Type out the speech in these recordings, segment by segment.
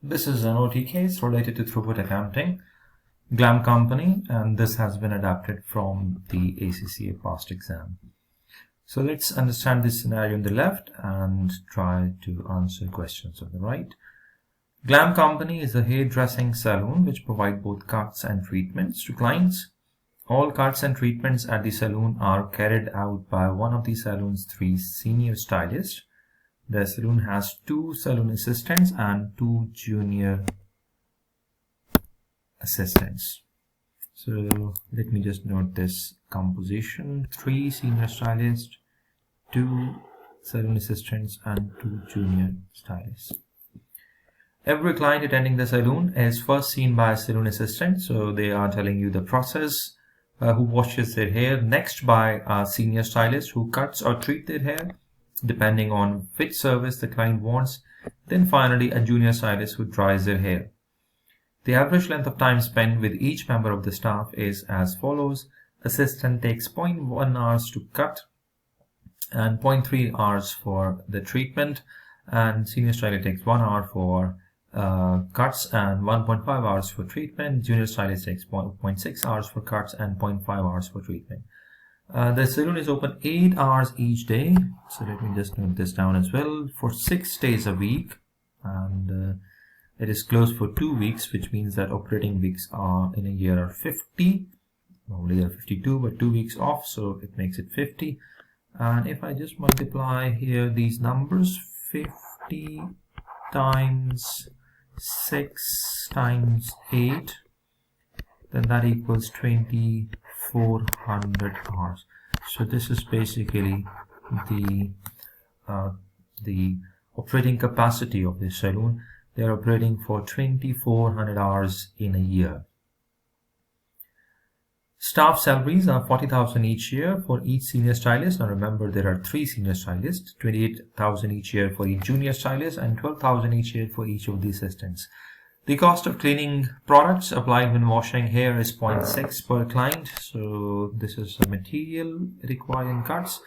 This is an OT case related to throughput accounting, GLAM company, and this has been adapted from the ACCA past exam. So let's understand this scenario on the left and try to answer questions on the right. GLAM company is a hairdressing salon which provide both cuts and treatments to clients. All cuts and treatments at the salon are carried out by one of the salon's 3 senior stylists. The salon has 2 salon assistants and 2 junior assistants. So let me just note this composition: 3 senior stylists, 2 salon assistants and 2 junior stylists. Every client attending the salon is first seen by a salon assistant, so they are telling you the process, who washes their hair, next by a senior stylist who cuts or treats their hair depending on which service the client wants, then finally a junior stylist who dries their hair. The average length of time spent with each member of the staff is as follows. Assistant takes 0.1 hours to cut and 0.3 hours for the treatment, and senior stylist takes 1 hour for cuts and 1.5 hours for treatment. Junior stylist takes 0.6 hours for cuts and 0.5 hours for treatment. The salon is open 8 hours each day, so let me just note this down as well, for 6 days a week, and it is closed for 2 weeks, which means that operating weeks are in a year are 50. Normally there are 52, but 2 weeks off, so it makes it 50. And if I just multiply here these numbers, 50 times 6 times 8, then that equals 2400 hours. So this is basically the operating capacity of this salon. They are operating for 2400 hours in a year. Staff salaries are 40,000 each year for each senior stylist. Now remember, there are 3 senior stylists, 28,000 each year for each junior stylist and 12,000 each year for each of the assistants. The cost of cleaning products applied when washing hair is 0.6 per client. So this is the material required in cuts.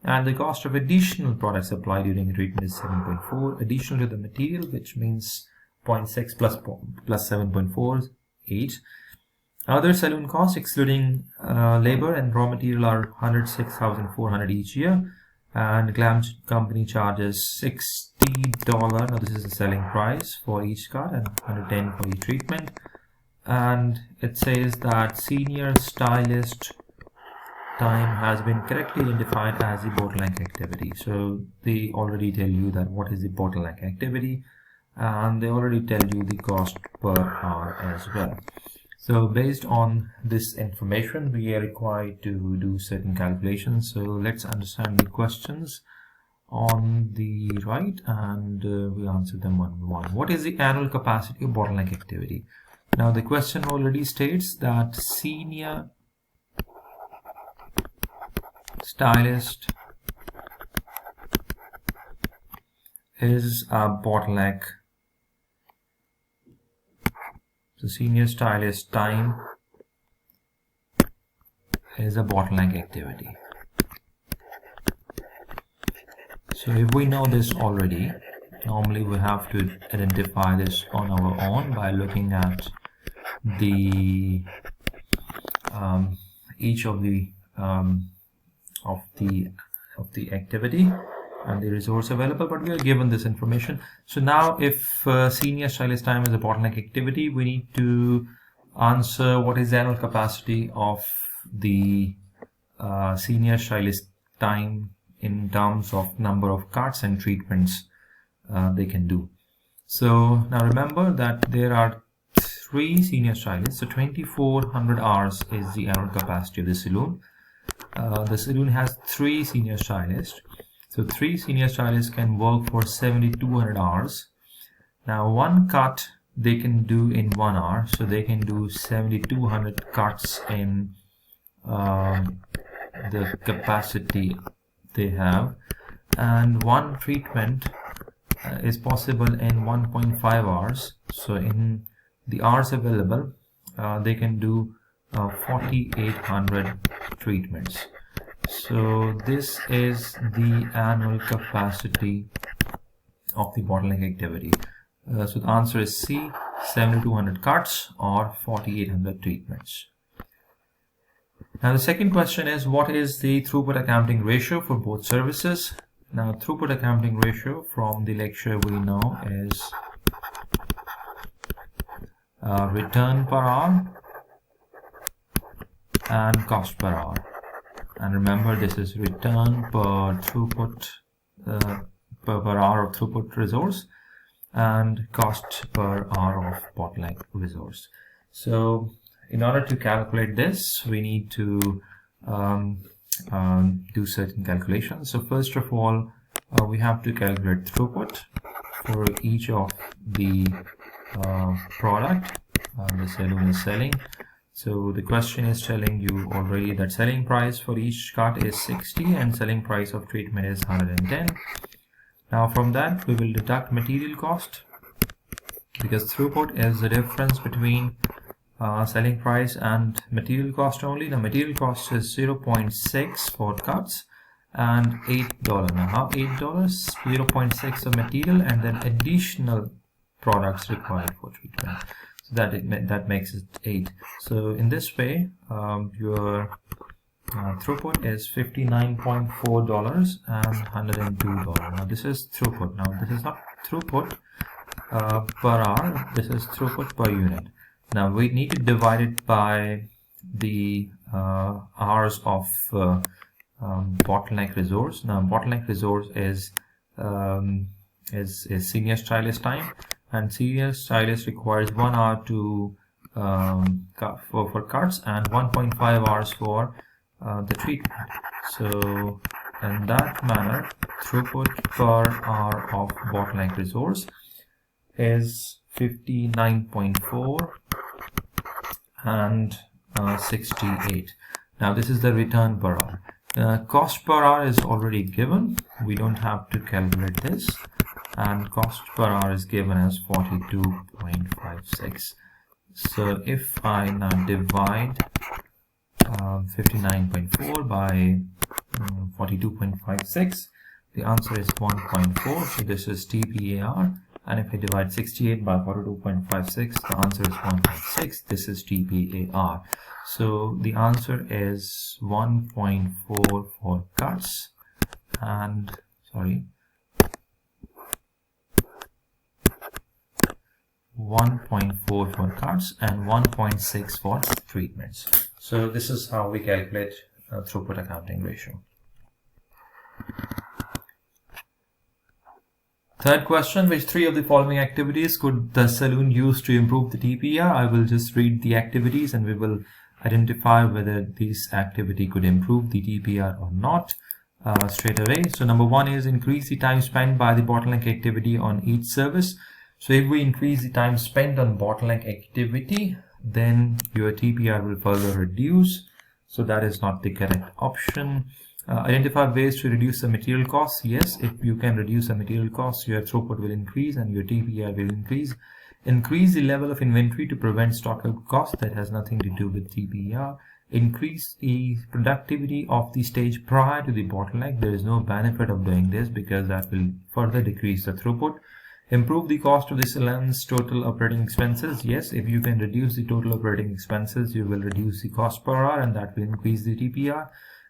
And the cost of additional products applied during treatment is 7.4. Additional to the material, which means 0.6 plus 7.4 is 8. Other salon costs, excluding labor and raw material, are 106,400 each year. And GLAM company charges $60. Now this is the selling price for each cut and 110 for each treatment. And it says that senior stylist time has been correctly identified as the bottleneck activity. So they already tell you that what is the bottleneck activity, and they already tell you the cost per hour as well. So based on this information, we are required to do certain calculations. So let's understand the questions on the right, and we answer them one by one. What is the annual capacity of bottleneck activity? Now the question already states that senior stylist is a bottleneck. So senior stylist time is a bottleneck activity. So if we know this already, normally we have to identify this on our own by looking at the each of the activity and the resource available, but we are given this information. So now if senior stylist time is a bottleneck activity, we need to answer what is the annual capacity of the senior stylist time in terms of number of cuts and treatments they can do. So now remember that there are 3 senior stylists, so 2400 hours is the annual capacity of the salon. The salon has 3 senior stylists, so 3 senior stylists can work for 7200 hours. Now one cut they can do in 1 hour, so they can do 7200 cuts in the capacity they have, and one treatment is possible in 1.5 hours. So in the hours available, they can do 4800 treatments. So this is the annual capacity of the bottleneck activity. So the answer is C, 7,200 cuts or 4,800 treatments. Now the second question is, what is the throughput accounting ratio for both services? Now throughput accounting ratio from the lecture we know is return per hour and cost per hour. And remember, this is return per throughput per hour of throughput resource and cost per hour of bottleneck resource. So in order to calculate this, we need to do certain calculations. So first of all, we have to calculate throughput for each of the product the saloon is selling. So the question is telling you already that selling price for each cut is 60 and selling price of treatment is 110. Now from that we will deduct material cost, because throughput is the difference between selling price and material cost only. Now material cost is 0.6 for cuts and $8. Now how $8? 0.6 of material and then additional products required for treatment. So that makes it 8. So in this way, your throughput is $59.4 and $102. Now this is throughput. Now this is not throughput per hour. This is throughput per unit. Now we need to divide it by the hours of bottleneck resource. Now bottleneck resource is senior stylist time, and senior stylist requires 1 hour to for cuts and 1.5 hours for the treatment. So in that manner, throughput per hour of bottleneck resource is 59.4 and 68. Now this is the return per hour. Cost per hour is already given. We don't have to calculate this. And cost per hour is given as 42.56. So if I now divide 59.4 by 42.56, the answer is 1.4. So this is TPAR. And if I divide 68 by 42.56, the answer is 1.6. This is TPAR. So the answer is 1.4 for cuts and 1.4 for cuts and 1.6 for treatments. So this is how we calculate throughput accounting ratio. Third question, which 3 of the following activities could the saloon use to improve the TPR? I will just read the activities and we will identify whether this activity could improve the TPR or not straight away. So number 1 is increase the time spent by the bottleneck activity on each service. So if we increase the time spent on bottleneck activity, then your TPR will further reduce. So that is not the correct option. Identify ways to reduce the material costs. Yes, if you can reduce the material costs, your throughput will increase and your TPR will increase. Increase the level of inventory to prevent stock out cost. That has nothing to do with TPR. Increase the productivity of the stage prior to the bottleneck. There is no benefit of doing this because that will further decrease the throughput. Improve the cost of the saloon's total operating expenses. Yes, if you can reduce the total operating expenses, you will reduce the cost per hour and that will increase the TPR.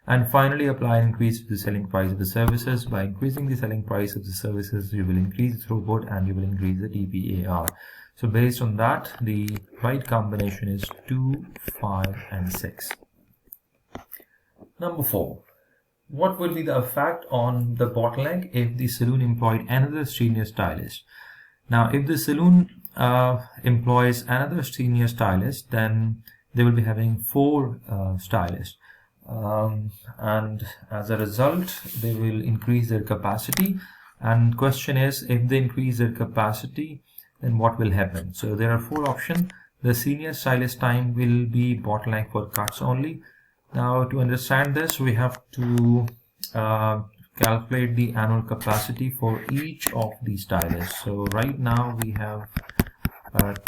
And finally, apply an increase to the selling price of the services. By increasing the selling price of the services, you will increase the throughput and you will increase the TPAR. So based on that, the right combination is 2, 5, and 6. Number 4. What will be the effect on the bottleneck if the saloon employed another senior stylist? Now, if the saloon employs another senior stylist, then they will be having 4 stylists. And as a result, they will increase their capacity. And question is, if they increase their capacity, then what will happen? So there are 4 options. The senior stylist time will be bottleneck for cuts only. Now to understand this, we have to calculate the annual capacity for each of the stylists. So right now we have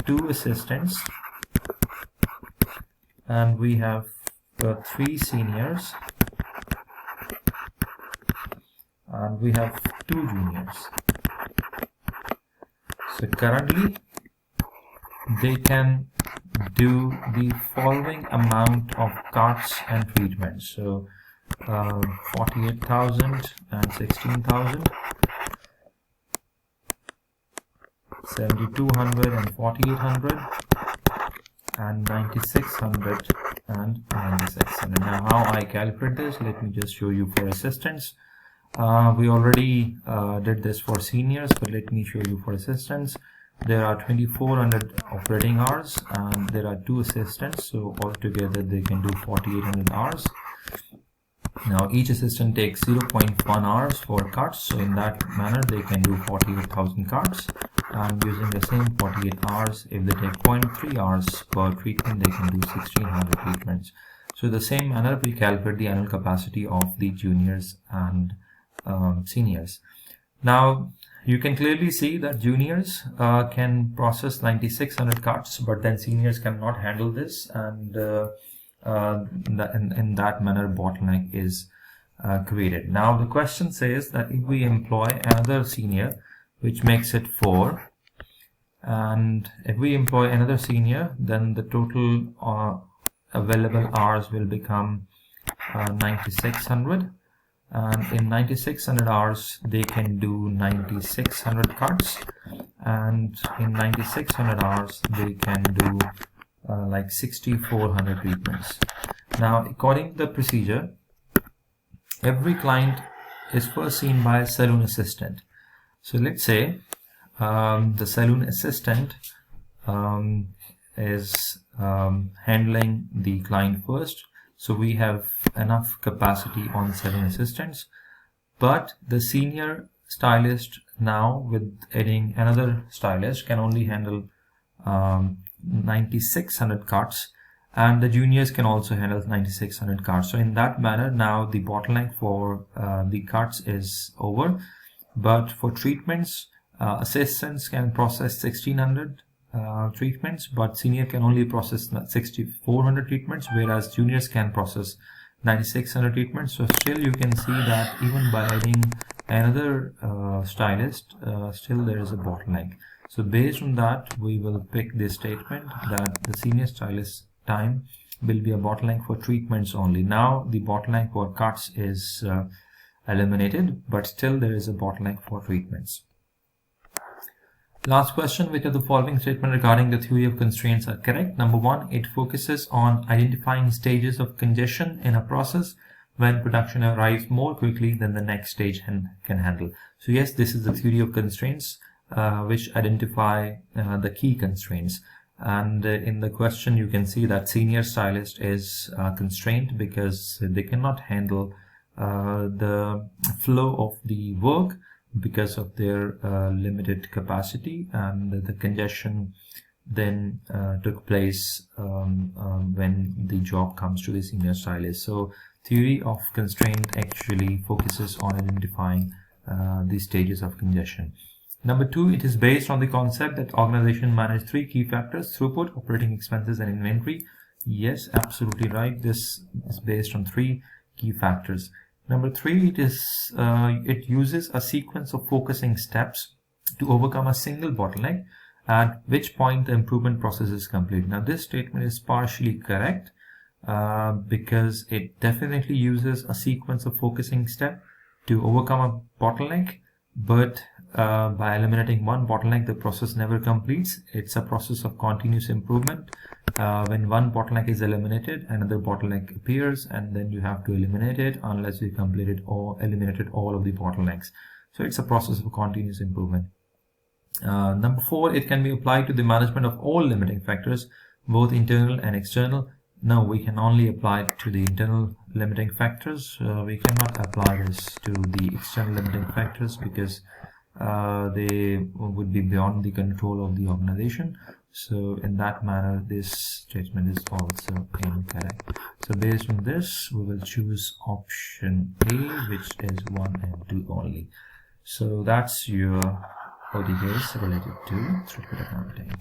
2 assistants and we have 3 seniors and we have 2 juniors. So currently they can do the following amount of carts and treatments. So 48,000 and 16,000, 7,200 and 4,800, and 9,600 and 9,600. Now how I calculate this, let me just show you for assistants. We already did this for seniors, but let me show you for assistants. There are 2,400 operating hours and there are 2 assistants, so altogether they can do 4,800 hours. Now each assistant takes 0.1 hours for carts, so in that manner they can do 48,000 carts, and using the same 48 hours, if they take 0.3 hours per treatment, they can do 1,600 treatments. So the same manner we calculate the annual capacity of the juniors and seniors. Now you can clearly see that juniors can process 9,600 carts, but then seniors cannot handle this, and in that manner bottleneck is created. Now the question says that if we employ another senior, which makes it 4, and if we employ another senior, then the total available hours will become 9,600, and in 9,600 hours they can do 9,600 carts, and in 9,600 hours they can do like 6,400 treatments. Now according to the procedure, every client is first seen by a saloon assistant. So let's say the saloon assistant is handling the client first, so we have enough capacity on saloon assistants, but the senior stylist, now with adding another stylist, can only handle 9,600 carts, and the juniors can also handle 9,600 carts. So in that manner, now the bottleneck for the carts is over, but for treatments, assistants can process 1,600 treatments, but senior can only process 6,400 treatments, whereas juniors can process 9,600 treatments. So still you can see that even by adding another stylist, still there is a bottleneck. So based on that, we will pick this statement that the senior stylist time will be a bottleneck for treatments only. Now the bottleneck for carts is eliminated, but still there is a bottleneck for treatments. Last question: which of the following statements regarding the theory of constraints are correct? Number 1, it focuses on identifying stages of congestion in a process when production arrives more quickly than the next stage can handle. So yes, this is the theory of constraints, which identify the key constraints. And in the question you can see that senior stylist is constrained because they cannot handle the flow of the work because of their limited capacity, and the congestion then took place when the job comes to the senior stylist. So theory of constraint actually focuses on identifying the stages of congestion. Number 2, it is based on the concept that organization manage 3 key factors: throughput, operating expenses, and inventory. Yes, absolutely right. This is based on 3 key factors. Number 3, it uses a sequence of focusing steps to overcome a single bottleneck, at which point the improvement process is complete. Now this statement is partially correct because it definitely uses a sequence of focusing step to overcome a bottleneck, but by eliminating one bottleneck, the process never completes. It's a process of continuous improvement. When one bottleneck is eliminated, another bottleneck appears, and then you have to eliminate it unless you completed or eliminated all of the bottlenecks. So it's a process of continuous improvement. Number 4, it can be applied to the management of all limiting factors, both internal and external. No, we can only apply it to the internal limiting factors. We cannot apply this to the external limiting factors because they would be beyond the control of the organization. So in that manner, this statement is also incorrect. So based on this, we will choose option A, which is 1 and 2 only. So that's your ODJs related to throughput accounting.